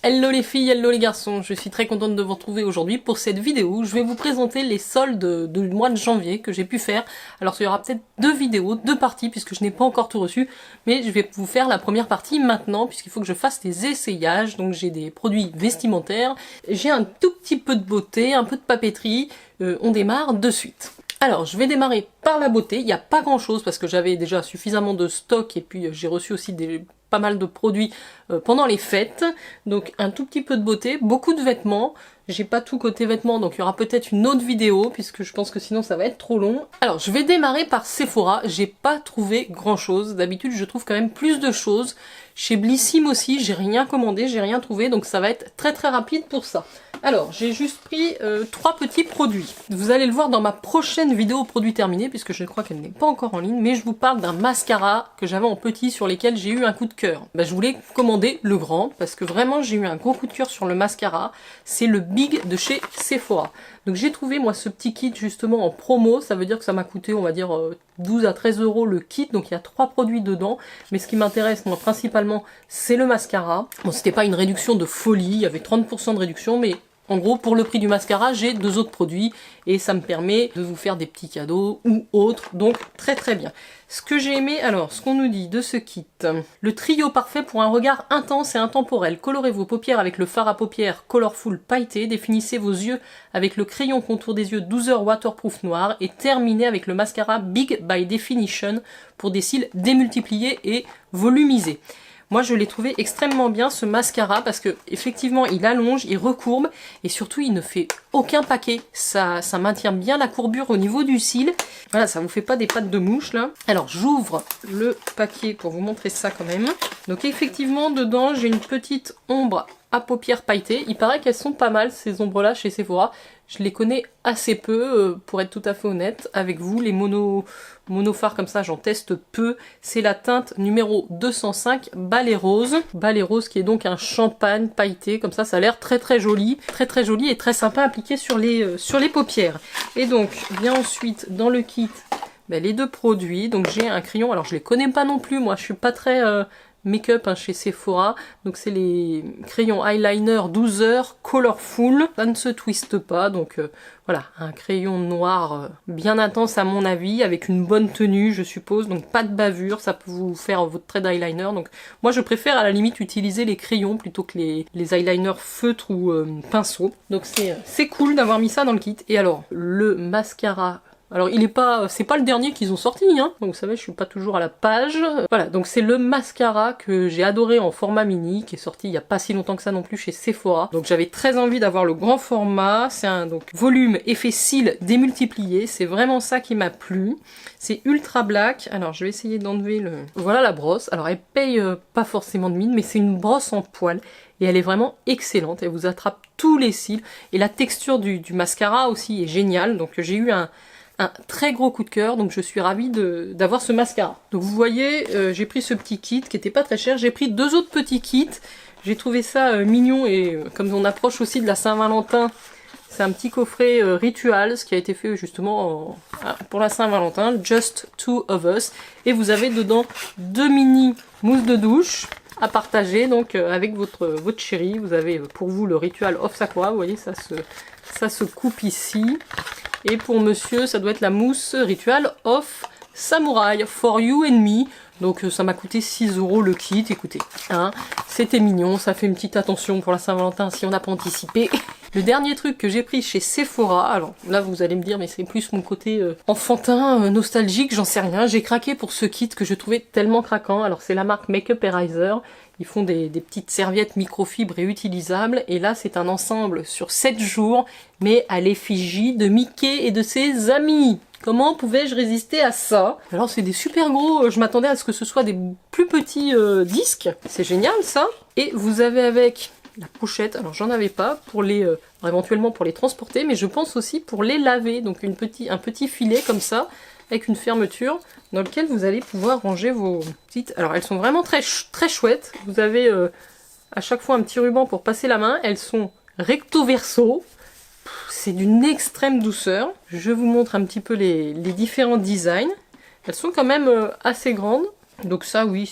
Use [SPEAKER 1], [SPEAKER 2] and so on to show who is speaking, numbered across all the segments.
[SPEAKER 1] Hello les filles, hello les garçons, je suis très contente de vous retrouver aujourd'hui pour cette vidéo où je vais vous présenter les soldes du mois de janvier que j'ai pu faire. Alors il y aura peut-être deux vidéos, deux parties puisque je n'ai pas encore tout reçu, mais je vais vous faire la première partie maintenant puisqu'il faut que je fasse des essayages. Donc j'ai des produits vestimentaires, j'ai un tout petit peu de beauté, un peu de papeterie, on démarre de suite. Alors, je vais démarrer par la beauté. Il n'y a pas grand chose parce que j'avais déjà suffisamment de stock et puis j'ai reçu aussi pas mal de produits pendant les fêtes. Donc un tout petit peu de beauté, beaucoup de vêtements. J'ai pas tout côté vêtements, donc il y aura peut-être une autre vidéo puisque je pense que sinon ça va être trop long. Alors, je vais démarrer par Sephora. J'ai pas trouvé grand chose. D'habitude, je trouve quand même plus de choses. Chez Blissim aussi, j'ai rien commandé, j'ai rien trouvé, donc ça va être très très rapide pour ça. Alors, j'ai juste pris 3 petits produits. Vous allez le voir dans ma prochaine vidéo produits terminés, puisque je crois qu'elle n'est pas encore en ligne, mais je vous parle d'un mascara que j'avais en petit sur lesquels j'ai eu un coup de cœur. Je voulais commander le grand, parce que vraiment j'ai eu un gros coup de cœur sur le mascara. C'est le Big de chez Sephora. Donc j'ai trouvé moi ce petit kit justement en promo, ça veut dire que ça m'a coûté on va dire 12 à 13 € le kit, donc il y a 3 produits dedans, mais ce qui m'intéresse moi principalement c'est le mascara. Bon, c'était pas une réduction de folie, il y avait 30% de réduction, mais en gros, pour le prix du mascara, j'ai 2 autres produits et ça me permet de vous faire des petits cadeaux ou autres, donc très très bien. Ce que j'ai aimé, alors, ce qu'on nous dit de ce kit. Le trio parfait pour un regard intense et intemporel. Colorez vos paupières avec le fard à paupières Colorful pailleté, définissez vos yeux avec le crayon contour des yeux 12 heures waterproof noir et terminez avec le mascara Big by Definition pour des cils démultipliés et volumisés. Moi, je l'ai trouvé extrêmement bien, ce mascara, parce que effectivement, il allonge, il recourbe, et surtout, il ne fait aucun paquet. Ça maintient bien la courbure au niveau du cil. Voilà, ça vous fait pas des pattes de mouche, là. Alors, j'ouvre le paquet pour vous montrer ça quand même. Donc, effectivement, dedans, j'ai une petite ombre à paupières pailletées. Il paraît qu'elles sont pas mal, ces ombres-là, chez Sephora. Je les connais assez peu, pour être tout à fait honnête avec vous. Les monofards comme ça, j'en teste peu. C'est la teinte numéro 205, Ballet Rose. Ballet Rose qui est donc un champagne pailleté, comme ça a l'air très très joli. Très très joli et très sympa appliqué sur les paupières. Et donc, vient ensuite dans le kit les deux produits. Donc j'ai un crayon, alors je les connais pas non plus, moi je suis pas très... make-up chez Sephora, donc c'est les crayons eyeliner 12 heures Colorful, ça ne se twiste pas, donc voilà, un crayon noir bien intense à mon avis, avec une bonne tenue je suppose, donc pas de bavure, ça peut vous faire votre trait d'eyeliner, donc moi je préfère à la limite utiliser les crayons plutôt que les eyeliners feutres ou pinceaux, donc c'est cool d'avoir mis ça dans le kit. Et alors, le mascara... Alors c'est pas le dernier qu'ils ont sorti, hein. Donc vous savez, je suis pas toujours à la page. Voilà, donc c'est le mascara que j'ai adoré en format mini, qui est sorti il y a pas si longtemps que ça non plus chez Sephora. Donc j'avais très envie d'avoir le grand format. C'est un volume effet cils démultiplié. C'est vraiment ça qui m'a plu. C'est ultra black. Alors je vais essayer d'enlever le... Voilà la brosse. Alors elle paye pas forcément de mine, mais c'est une brosse en poil. Et elle est vraiment excellente. Elle vous attrape tous les cils. Et la texture du mascara aussi est géniale. Donc j'ai eu un très gros coup de cœur, donc je suis ravie d'avoir ce mascara. Donc vous voyez, j'ai pris ce petit kit qui était pas très cher, j'ai pris 2 autres petits kits, j'ai trouvé ça mignon et comme on approche aussi de la Saint-Valentin, c'est un petit coffret Rituals qui a été fait justement pour la Saint-Valentin, Just Two of Us, et vous avez dedans 2 mini mousses de douche à partager, donc avec votre chérie. Vous avez pour vous le Ritual of Sakura, vous voyez, ça se coupe ici. Et pour monsieur, ça doit être la mousse Ritual of Samurai, for you and me. Donc ça m'a coûté 6 € le kit, écoutez. Hein, c'était mignon, ça fait une petite attention pour la Saint-Valentin si on n'a pas anticipé. Le dernier truc que j'ai pris chez Sephora, alors là vous allez me dire mais c'est plus mon côté enfantin, nostalgique, j'en sais rien. J'ai craqué pour ce kit que je trouvais tellement craquant. Alors c'est la marque Makeup Eraser. Ils font des petites serviettes microfibres et utilisables. Et là, c'est un ensemble sur 7 jours, mais à l'effigie de Mickey et de ses amis. Comment pouvais-je résister à ça? Alors, c'est des super gros... Je m'attendais à ce que ce soit des plus petits disques. C'est génial, ça. Et vous avez avec la pochette. Alors, j'en avais pas pour les... éventuellement pour les transporter, mais je pense aussi pour les laver. Donc, un petit filet comme ça, avec une fermeture dans lequel vous allez pouvoir ranger vos petites... Alors elles sont vraiment très chouettes. Vous avez à chaque fois un petit ruban pour passer la main. Elles sont recto verso. C'est d'une extrême douceur. Je vous montre un petit peu les différents designs. Elles sont quand même assez grandes. Donc ça, oui,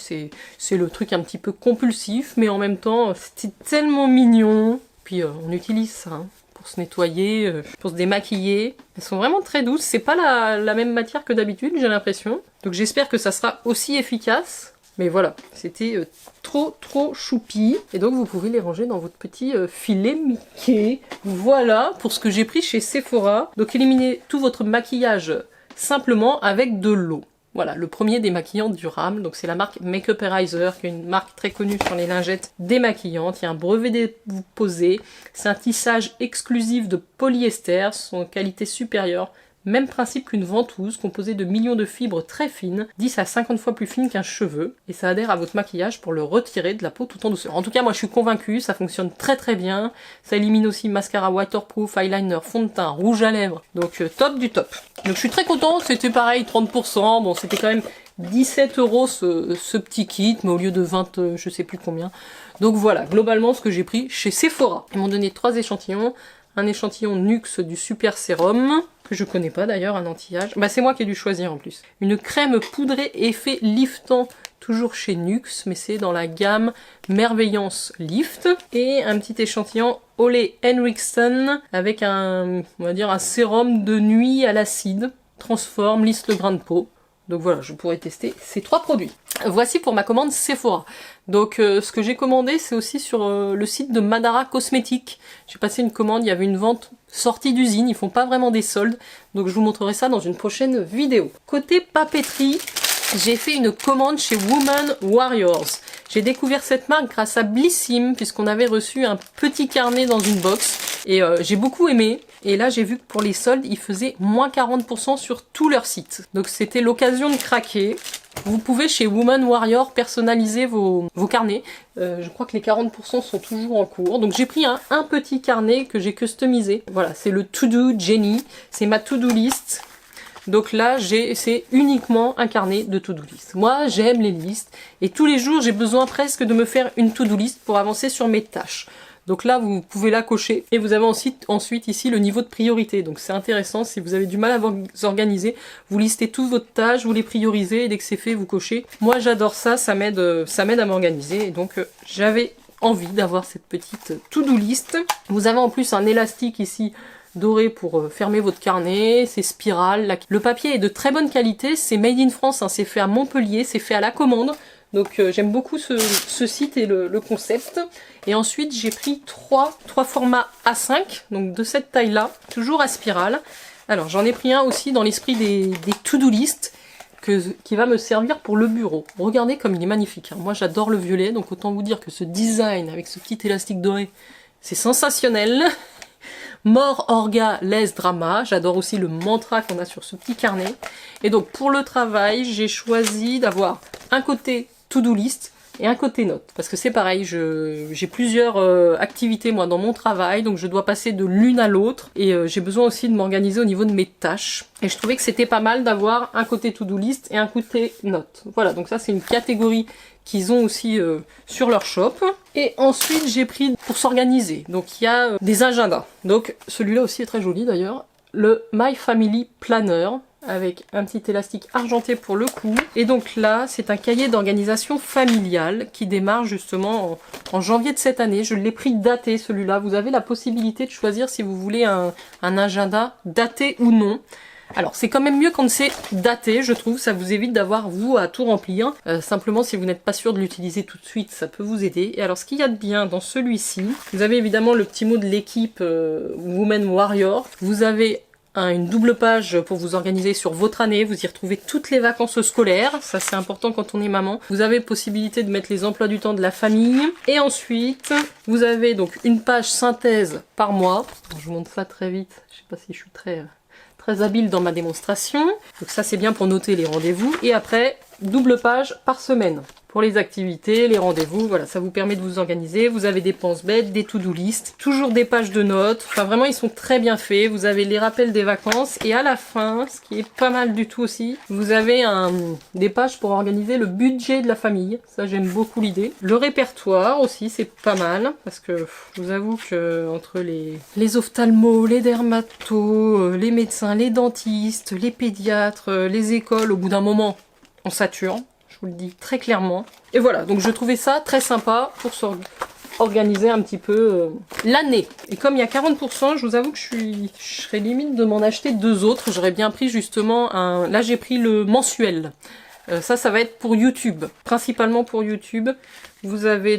[SPEAKER 1] c'est le truc un petit peu compulsif, mais en même temps, c'était tellement mignon. Puis on utilise ça hein, pour se nettoyer, pour se démaquiller. Elles sont vraiment très douces. C'est pas la même matière que d'habitude, j'ai l'impression. Donc j'espère que ça sera aussi efficace. Mais voilà, c'était trop choupi. Et donc vous pouvez les ranger dans votre petit filet Mickey. Voilà pour ce que j'ai pris chez Sephora. Donc éliminez tout votre maquillage simplement avec de l'eau. Voilà, le premier démaquillant durable, donc c'est la marque Makeup Eraser, qui est une marque très connue sur les lingettes démaquillantes. Il y a un brevet déposé, c'est un tissage exclusif de polyester, son qualité supérieure. Même principe qu'une ventouse, composée de millions de fibres très fines, 10 à 50 fois plus fines qu'un cheveu, et ça adhère à votre maquillage pour le retirer de la peau tout en douceur. En tout cas, moi je suis convaincue, ça fonctionne très bien. Ça élimine aussi mascara waterproof, eyeliner, fond de teint, rouge à lèvres, donc top du top. Donc je suis très contente, c'était pareil, 30%, bon c'était quand même 17 € ce petit kit, mais au lieu de 20, je sais plus combien. Donc voilà, globalement ce que j'ai pris chez Sephora. Ils m'ont donné 3 échantillons, un échantillon Nuxe du Super Sérum, que je connais pas d'ailleurs, un anti-âge. Bah c'est moi qui ai dû choisir en plus. Une crème poudrée effet liftant, toujours chez Nuxe, mais c'est dans la gamme Merveillance Lift. Et un petit échantillon Ole Henriksen avec on va dire un sérum de nuit à l'acide, transforme, lisse le grain de peau. Donc voilà, je pourrais tester ces 3 produits. Voici pour ma commande Sephora. Donc ce que j'ai commandé, c'est aussi sur le site de Madara Cosmétiques. J'ai passé une commande, il y avait une vente sortie d'usine, ils font pas vraiment des soldes. Donc je vous montrerai ça dans une prochaine vidéo. Côté papeterie, j'ai fait une commande chez Woman Warriors. J'ai découvert cette marque grâce à Blissim, puisqu'on avait reçu un petit carnet dans une box. Et j'ai beaucoup aimé. Et là, j'ai vu que pour les soldes, ils faisaient moins 40% sur tout leur site. Donc c'était l'occasion de craquer. Vous pouvez chez Woman Warrior personnaliser vos carnets. Je crois que les 40% sont toujours en cours. Donc j'ai pris un petit carnet que j'ai customisé. Voilà, c'est le To Do Jenny. C'est ma to-do list. Donc là, c'est uniquement un carnet de to-do list. Moi, j'aime les listes. Et tous les jours, j'ai besoin presque de me faire une to-do list pour avancer sur mes tâches. Donc là, vous pouvez la cocher. Et vous avez ensuite ici le niveau de priorité. Donc c'est intéressant, si vous avez du mal à vous organiser, vous listez toutes vos tâches, vous les priorisez, et dès que c'est fait, vous cochez. Moi, j'adore ça, ça m'aide à m'organiser. Et donc, j'avais envie d'avoir cette petite to-do list. Vous avez en plus un élastique ici, doré pour fermer votre carnet, c'est spirale. Le papier est de très bonne qualité, c'est made in France, hein, c'est fait à Montpellier, c'est fait à la commande. Donc j'aime beaucoup ce site et le concept. Et ensuite j'ai pris trois formats A5, donc de cette taille-là, toujours à spirale. Alors j'en ai pris un aussi dans l'esprit des to-do list, qui va me servir pour le bureau. Regardez comme il est magnifique, hein. Moi j'adore le violet, donc autant vous dire que ce design avec ce petit élastique doré, c'est sensationnel. More Orga Less Drama, j'adore aussi le mantra qu'on a sur ce petit carnet. Et donc pour le travail, j'ai choisi d'avoir un côté to-do list et un côté note. Parce que c'est pareil, j'ai plusieurs activités moi dans mon travail, donc je dois passer de l'une à l'autre. Et j'ai besoin aussi de m'organiser au niveau de mes tâches. Et je trouvais que c'était pas mal d'avoir un côté to-do list et un côté note. Voilà, donc ça c'est une catégorie qu'ils ont aussi sur leur shop. Et ensuite j'ai pris pour s'organiser, donc il y a des agendas. Donc celui-là aussi est très joli d'ailleurs, le My Family Planner avec un petit élastique argenté pour le cou. Et donc là c'est un cahier d'organisation familiale qui démarre justement en janvier de cette année. Je l'ai pris daté celui-là, vous avez la possibilité de choisir si vous voulez un agenda daté ou non. Alors c'est quand même mieux quand c'est daté, je trouve, ça vous évite d'avoir vous à tout remplir. Simplement si vous n'êtes pas sûr de l'utiliser tout de suite, ça peut vous aider. Et alors ce qu'il y a de bien dans celui-ci, vous avez évidemment le petit mot de l'équipe Women Warrior. Vous avez une double page pour vous organiser sur votre année, vous y retrouvez toutes les vacances scolaires, ça c'est important quand on est maman. Vous avez possibilité de mettre les emplois du temps de la famille. Et ensuite, vous avez donc une page synthèse par mois. Alors, je vous montre ça très vite, je sais pas si je suis très habile dans ma démonstration. Donc ça c'est bien pour noter les rendez-vous. Et après, double page par semaine pour les activités, les rendez-vous. Voilà, ça vous permet de vous organiser. Vous avez des pense-bêtes, des to-do list, toujours des pages de notes. Enfin vraiment ils sont très bien faits. Vous avez les rappels des vacances et à la fin, ce qui est pas mal du tout aussi, vous avez des pages pour organiser le budget de la famille. Ça j'aime beaucoup l'idée. Le répertoire aussi c'est pas mal parce que je vous avoue que entre les ophtalmos, les dermatos, les médecins, les dentistes, les pédiatres, les écoles, au bout d'un moment on sature. Je vous le dis très clairement. Et voilà, donc je trouvais ça très sympa pour s'organiser un petit peu l'année. Et comme il y a 40%, je vous avoue que je serais limite de m'en acheter 2 autres. J'aurais bien pris justement un... Là j'ai pris le mensuel. Ça va être pour YouTube, principalement pour YouTube. Vous avez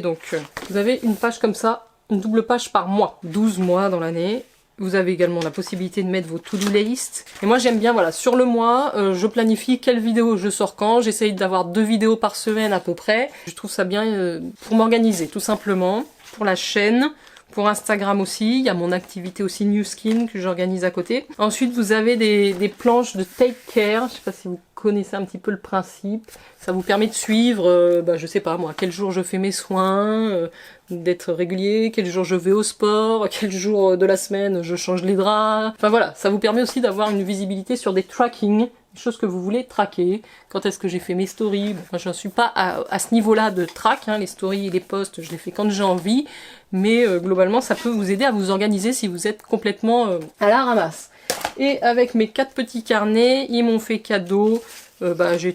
[SPEAKER 1] une page comme ça, une double page par mois, 12 mois dans l'année. Vous avez également la possibilité de mettre vos to-do list. Et moi j'aime bien, voilà, sur le mois, je planifie quelle vidéo je sors quand. J'essaye d'avoir 2 vidéos par semaine à peu près. Je trouve ça bien pour m'organiser, tout simplement. Pour la chaîne, pour Instagram aussi. Il y a mon activité aussi New Skin que j'organise à côté. Ensuite, vous avez des planches de Take Care. Je sais pas si vous connaissez un petit peu le principe. Ça vous permet de suivre, je sais pas moi, quel jour je fais mes soins, d'être régulier, quel jour je vais au sport, quel jour de la semaine je change les draps. Enfin voilà, ça vous permet aussi d'avoir une visibilité sur des tracking, des choses que vous voulez traquer. Quand est-ce que j'ai fait mes stories? Bon, je ne suis pas à ce niveau-là de track, hein, les stories et les posts, je les fais quand j'ai envie, mais globalement ça peut vous aider à vous organiser si vous êtes complètement à la ramasse. Et avec mes 4 petits carnets, ils m'ont fait cadeau. J'ai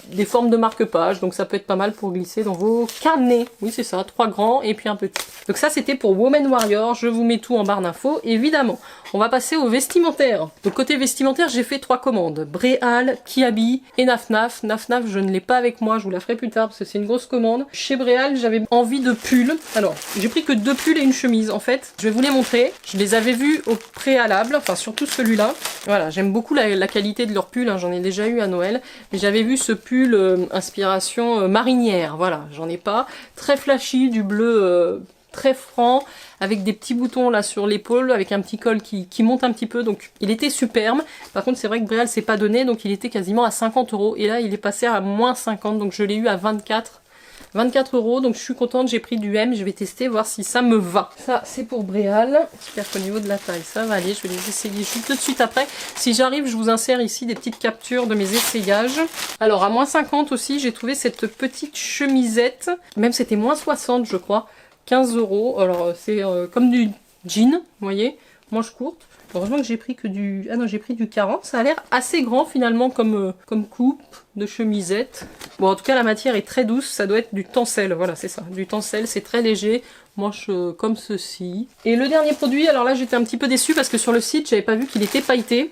[SPEAKER 1] des formes de marque-page, donc ça peut être pas mal pour glisser dans vos carnets. Oui, c'est ça, 3 grands et puis un petit. Donc ça, c'était pour Woman Warrior. Je vous mets tout en barre d'infos, évidemment. On va passer au vestimentaire. Donc côté vestimentaire, j'ai fait 3 commandes. Bréal, Kiabi et Naf Naf. Naf Naf, je ne l'ai pas avec moi, je vous la ferai plus tard parce que c'est une grosse commande. Chez Bréal, j'avais envie de pulls. Alors, j'ai pris que 2 pulls et une chemise. En fait, je vais vous les montrer. Je les avais vus au préalable, enfin surtout celui-là. Voilà, j'aime beaucoup la qualité de leurs pulls, hein. J'en ai déjà eu à Noël. Mais j'avais vu ce pull inspiration marinière. Voilà, j'en ai pas. Très flashy, du bleu très franc, avec des petits boutons là sur l'épaule, avec un petit col qui monte un petit peu, donc il était superbe. Par contre c'est vrai que Bréal s'est pas donné, donc il était quasiment à 50 €, et là il est passé à moins 50, donc je l'ai eu à 24 €, donc je suis contente, j'ai pris du M, je vais tester, voir si ça me va. Ça c'est pour Bréal, j'espère qu'au niveau de la taille ça va aller, je vais les essayer juste tout de suite après. Si j'arrive, je vous insère ici des petites captures de mes essayages. Alors à moins 50 aussi, j'ai trouvé cette petite chemisette, même c'était moins 60 je crois, 15 €. Alors c'est comme du jean, vous voyez, manche courte. Heureusement que j'ai pris que du... Ah non, j'ai pris du 40. Ça a l'air assez grand finalement comme coupe de chemisette. Bon, en tout cas, la matière est très douce. Ça doit être du tencel. Voilà, c'est ça. Du tencel, c'est très léger. Manche comme ceci. Et le dernier produit, alors là, j'étais un petit peu déçue parce que sur le site, j'avais pas vu qu'il était pailleté.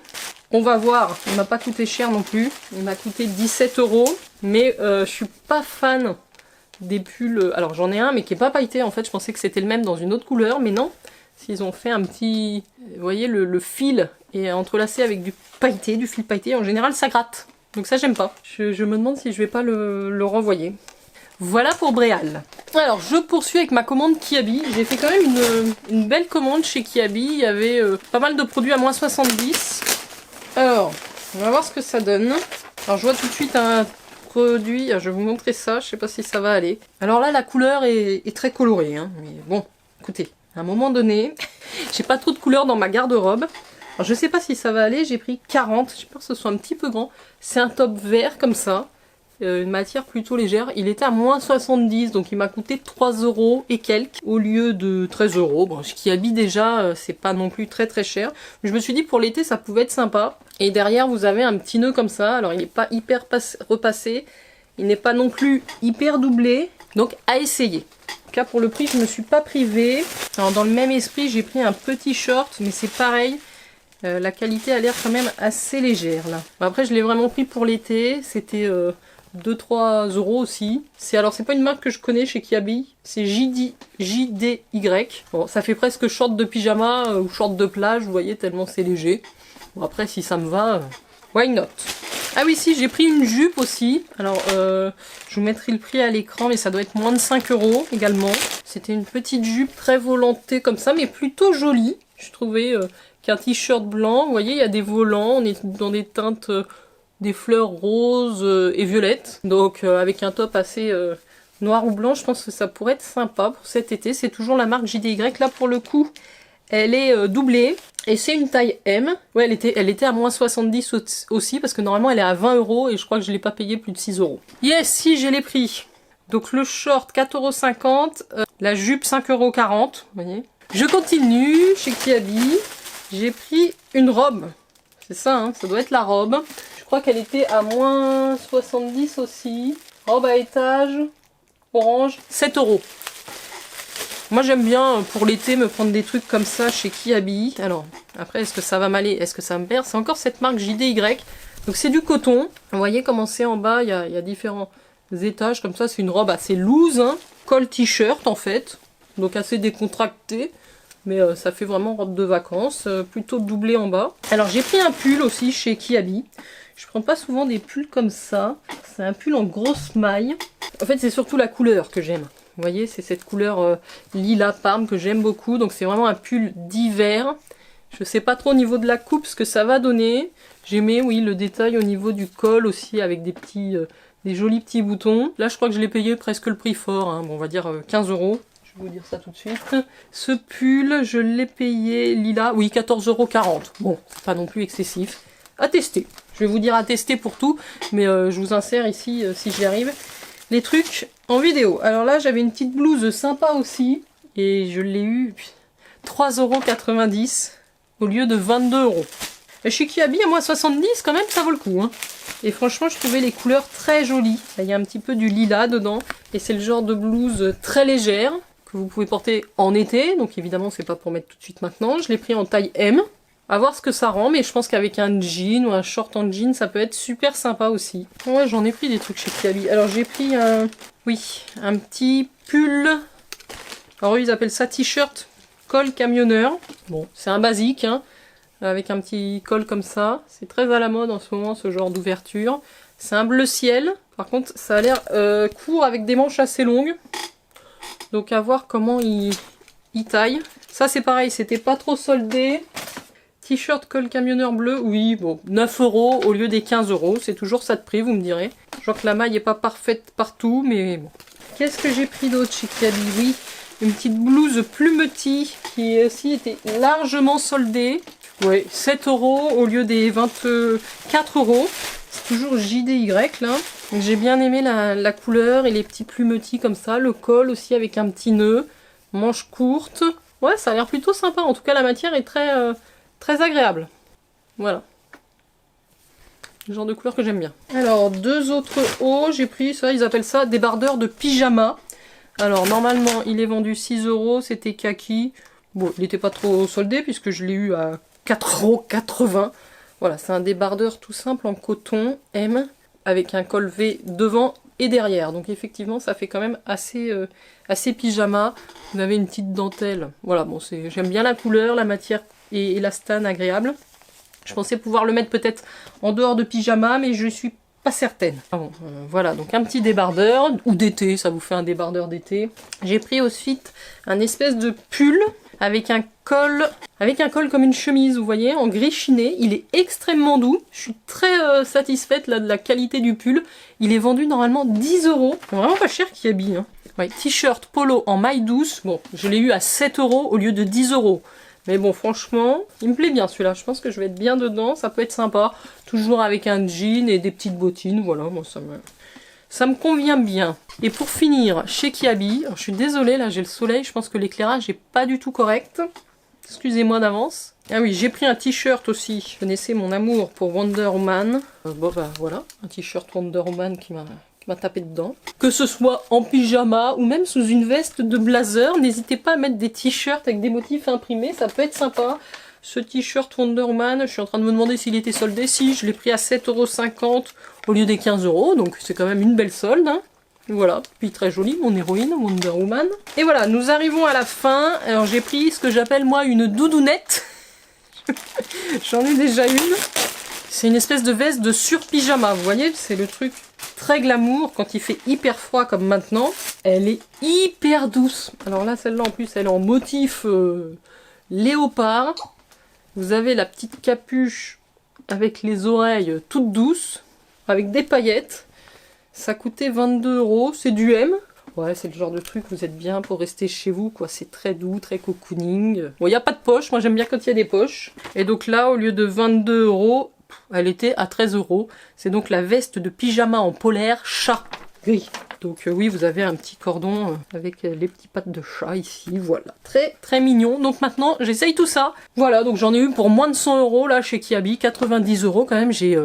[SPEAKER 1] On va voir. Il m'a pas coûté cher non plus. Il m'a coûté 17 €. Mais je suis pas fan des pulls. Alors j'en ai un mais qui est pas pailleté en fait, je pensais que c'était le même dans une autre couleur, mais non. S'ils ont fait un petit... Vous voyez, le fil est entrelacé avec du pailleté, du fil pailleté, en général ça gratte. Donc ça j'aime pas. Je me demande si je vais pas le renvoyer. Voilà pour Bréal. Alors je poursuis avec ma commande Kiabi. J'ai fait quand même une belle commande chez Kiabi. Il y avait pas mal de produits à moins 70. Alors, on va voir ce que ça donne. Alors je vois tout de suite un produit, je vais vous montrer ça, je sais pas si ça va aller. Alors là la couleur est très colorée, hein. Mais bon, écoutez, à un moment donné, j'ai pas trop de couleurs dans ma garde-robe. Alors je sais pas si ça va aller, j'ai pris 40, j'ai peur que ce soit un petit peu grand. C'est un top vert comme ça, une matière plutôt légère. Il était à moins 70, donc il m'a coûté 3 € et quelques au lieu de 13 €. Bon, ce qui habille déjà, c'est pas non plus très très cher. Mais je me suis dit pour l'été ça pouvait être sympa. Et derrière vous avez un petit nœud comme ça, alors il n'est pas hyper repassé, il n'est pas non plus hyper doublé, donc à essayer. En tout cas pour le prix je ne me suis pas privée. Alors dans le même esprit j'ai pris un petit short, mais c'est pareil, la qualité a l'air quand même assez légère là. Bon, après je l'ai vraiment pris pour l'été, c'était 2-3 € aussi. Alors c'est pas une marque que je connais chez Kiabi, c'est JDY. Bon ça fait presque short de pyjama ou short de plage, vous voyez, tellement c'est léger. Bon après si ça me va, why not. Ah oui si, j'ai pris une jupe aussi. Alors je vous mettrai le prix à l'écran, mais ça doit être moins de 5 € également. C'était une petite jupe très volantée comme ça, mais plutôt jolie. Je trouvais qu'un t-shirt blanc, vous voyez il y a des volants, on est dans des teintes... des fleurs roses et violettes, donc avec un top assez noir ou blanc, je pense que ça pourrait être sympa pour cet été. C'est toujours la marque JDY, là pour le coup elle est doublée et c'est une taille M. Ouais, elle était à moins 70 aussi parce que normalement elle est à 20 € et je crois que je l'ai pas payé plus de 6 €. Yes, si j'ai les prix. Donc le short 4,50 €, la jupe 5,40 €, vous voyez. Je continue chez Kiabi, j'ai pris une robe. C'est ça, hein, ça doit être la robe. Je crois qu'elle était à moins 70 aussi. Robe à étage, orange, 7 €. Moi j'aime bien pour l'été me prendre des trucs comme ça chez Kiabi. Alors après est-ce que ça va m'aller, est-ce que ça va me perd? C'est encore cette marque JDY. Donc c'est du coton. Vous voyez comment c'est en bas, il y a différents étages comme ça. C'est une robe assez loose, hein. Col t-shirt en fait. Donc assez décontracté. Mais ça fait vraiment robe de vacances. Plutôt doublé en bas. Alors j'ai pris un pull aussi chez Kiabi. Je prends pas souvent des pulls comme ça. C'est un pull en grosse maille. En fait c'est surtout la couleur que j'aime. Vous voyez, c'est cette couleur lilas parme que j'aime beaucoup. Donc c'est vraiment un pull d'hiver. Je sais pas trop au niveau de la coupe ce que ça va donner. J'aimais, oui, le détail au niveau du col aussi avec des petits, des jolis petits boutons. Là, je crois que je l'ai payé presque le prix fort. Hein. Bon, on va dire 15 €. Je vais vous dire ça tout de suite. Ce pull, je l'ai payé lilas. Oui, 14,40 €. Bon, c'est pas non plus excessif. À tester. Je vais vous dire à tester pour tout. Mais je vous insère ici, si j'y arrive, les trucs en vidéo. Alors là, j'avais une petite blouse sympa aussi. Et je l'ai eu 3,90 € au lieu de 22 €. Et chez Kiabi, à moins 70, quand même, ça vaut le coup. Hein. Et franchement, je trouvais les couleurs très jolies. Il y a un petit peu du lilas dedans. Et c'est le genre de blouse très légère que vous pouvez porter en été. Donc évidemment, c'est pas pour mettre tout de suite maintenant. Je l'ai pris en taille M. À voir ce que ça rend. Mais je pense qu'avec un jean ou un short en jean, ça peut être super sympa aussi. Ouais, j'en ai pris des trucs chez Kiabi. Alors j'ai pris un petit pull. Alors eux, ils appellent ça t-shirt col camionneur. Bon, c'est un basique, hein. Avec un petit col comme ça. C'est très à la mode en ce moment, ce genre d'ouverture. C'est un bleu ciel. Par contre, ça a l'air court avec des manches assez longues. Donc à voir comment il taille. Ça, c'est pareil, c'était pas trop soldé. T-shirt col camionneur bleu, oui, bon, 9 € au lieu des 15 €. C'est toujours ça de prix, vous me direz. Je vois que la maille n'est pas parfaite partout, mais bon. Qu'est-ce que j'ai pris d'autre chez Kiabi? Oui, une petite blouse plumetie qui aussi était largement soldée. Ouais, 7 € au lieu des 24 €. C'est toujours JDY là. J'ai bien aimé la couleur et les petits plumetis comme ça. Le col aussi avec un petit nœud. Manche courte. Ouais, ça a l'air plutôt sympa. En tout cas, la matière est très agréable. Voilà. Le genre de couleur que j'aime bien. Alors, deux autres hauts. J'ai pris ça, ils appellent ça débardeur de pyjama. Alors, normalement, il est vendu 6 €. C'était kaki. Bon, il n'était pas trop soldé puisque je l'ai eu à 4,80 €. Voilà, c'est un débardeur tout simple en coton M avec un col V devant et derrière. Donc effectivement, ça fait quand même assez pyjama. Vous avez une petite dentelle. Voilà, bon, j'aime bien la couleur, la matière et l'élastane agréable. Je pensais pouvoir le mettre peut-être en dehors de pyjama, mais je suis pas certaine. Ah bon, voilà, donc un petit débardeur, ou d'été, ça vous fait un débardeur d'été. J'ai pris ensuite un espèce de pull avec un col comme une chemise, vous voyez, en gris chiné. Il est extrêmement doux. Je suis très satisfaite là, de la qualité du pull. Il est vendu normalement 10 €. Vraiment pas cher Kiabi. Hein. Ouais, t-shirt polo en maille douce. Bon, je l'ai eu à 7 € au lieu de 10 €. Mais bon, franchement, il me plaît bien celui-là. Je pense que je vais être bien dedans. Ça peut être sympa. Toujours avec un jean et des petites bottines. Voilà, moi ça me convient bien. Et pour finir, chez Kiabi, je suis désolée, là j'ai le soleil, je pense que l'éclairage n'est pas du tout correct. Excusez-moi d'avance. Ah oui, j'ai pris un t-shirt aussi. Vous connaissez mon amour pour Wonder Woman. Bon bah voilà, un t-shirt Wonder Woman qui m'a tapé dedans. Que ce soit en pyjama ou même sous une veste de blazer, n'hésitez pas à mettre des t-shirts avec des motifs imprimés, ça peut être sympa. Ce t-shirt Wonder Woman, je suis en train de me demander s'il était soldé. Si, je l'ai pris à 7,50 € au lieu des 15 €, donc c'est quand même une belle solde. Hein. Voilà, puis très jolie, mon héroïne, Wonder Woman. Et voilà, nous arrivons à la fin. Alors j'ai pris ce que j'appelle moi une doudounette. J'en ai déjà une. C'est une espèce de veste de sur-pyjama, vous voyez, c'est le truc très glamour quand il fait hyper froid comme maintenant. Elle est hyper douce. Alors là, celle-là en plus, elle est en motif léopard. Vous avez la petite capuche avec les oreilles toutes douces, avec des paillettes. Ça coûtait 22 €, c'est du M. Ouais, c'est le genre de truc, vous êtes bien pour rester chez vous, quoi. C'est très doux, très cocooning. Bon, il n'y a pas de poche, moi j'aime bien quand il y a des poches. Et donc là, au lieu de 22 €, elle était à 13 €. C'est donc la veste de pyjama en polaire chat gris. Donc oui, vous avez un petit cordon avec les petits pattes de chat ici, voilà. Très très mignon. Donc maintenant, j'essaye tout ça. Voilà, donc j'en ai eu pour moins de 100 € là chez Kiabi, 90 € quand même. J'ai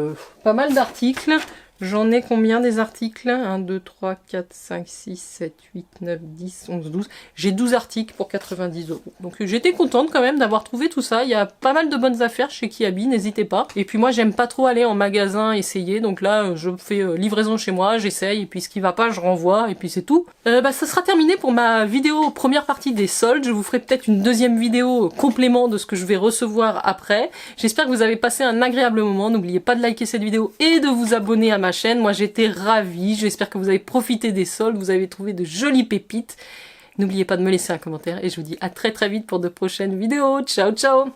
[SPEAKER 1] pas mal d'articles. J'en ai combien des articles? 1, 2, 3, 4, 5, 6, 7, 8, 9, 10, 11, 12. J'ai 12 articles pour 90 €. Donc j'étais contente quand même d'avoir trouvé tout ça. Il y a pas mal de bonnes affaires chez Kiabi, n'hésitez pas. Et puis moi j'aime pas trop aller en magasin essayer. Donc là je fais livraison chez moi, j'essaye. Et puis ce qui va pas je renvoie et puis c'est tout. Ça sera terminé pour ma vidéo première partie des soldes. Je vous ferai peut-être une deuxième vidéo complément de ce que je vais recevoir après. J'espère que vous avez passé un agréable moment. N'oubliez pas de liker cette vidéo et de vous abonner à ma chaîne. Moi j'étais ravie, j'espère que vous avez profité des soldes, vous avez trouvé de jolies pépites. N'oubliez pas de me laisser un commentaire et je vous dis à très très vite pour de prochaines vidéos. Ciao ciao!